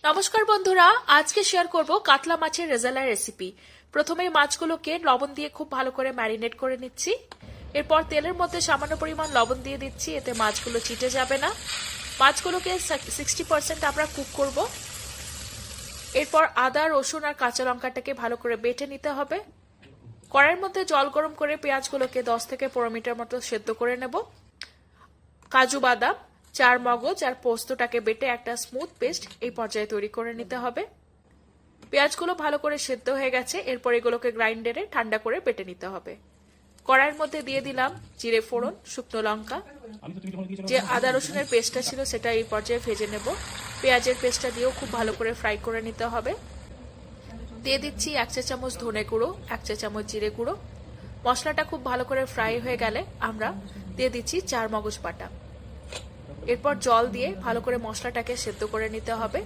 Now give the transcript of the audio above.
নমস্কার বন্ধুরা, আজকে শেয়ার করব কাতলা মাছের রেজালা রেসিপি। প্রথমে মাছগুলোকে লবণ দিয়ে খুব ভালো করে ম্যারিনেট করে নিচ্ছি। এরপর তেলের মধ্যে সামান্য পরিমাণ লবণ দিয়ে দিচ্ছি, এতে মাছগুলো চিটে যাবে না। মাছগুলোকে 60% আমরা কুক করব। এরপর আদা, রসুন আর কাঁচা লঙ্কাটাকে ভালো করে বেটে নিতে হবে। কড়াইয়ের মধ্যে জল গরম করে পেঁয়াজগুলোকে 10 থেকে 15 মিনিটের মতো সেদ্ধ করে নেব। কাজু বাদাম, চার মগজ আর পোস্তটাকে বেটে একটা স্মুথ পেস্ট এই পর্যায়ে তৈরি করে নিতে হবে। পেঁয়াজগুলো ভালো করে সেদ্ধ হয়ে গেছে, এরপর এগুলোকে গ্রাইন্ডারে ঠান্ডা করে বেটে নিতে হবে। কড়াইয়ের মধ্যে দিয়ে দিলাম জিরে ফোড়ন, শুকনো লঙ্কা। যে আদা রসুনের পেস্টটা ছিল সেটা এই পর্যায়ে ভেজে নেব। পেঁয়াজের পেস্টটা দিয়েও খুব ভালো করে ফ্রাই করে নিতে হবে। দিয়ে দিচ্ছি 1 চা চামচ ধনে গুঁড়ো, 1 চা চামচ জিরে গুঁড়ো। মশলাটা খুব ভালো করে ফ্রাই হয়ে গেলে আমরা দিয়ে দিচ্ছি চার মগজ বাটা। এরপর জল দিয়ে ভালো করে মশলাটাকে সেদ্ধ করে নিতে হবে।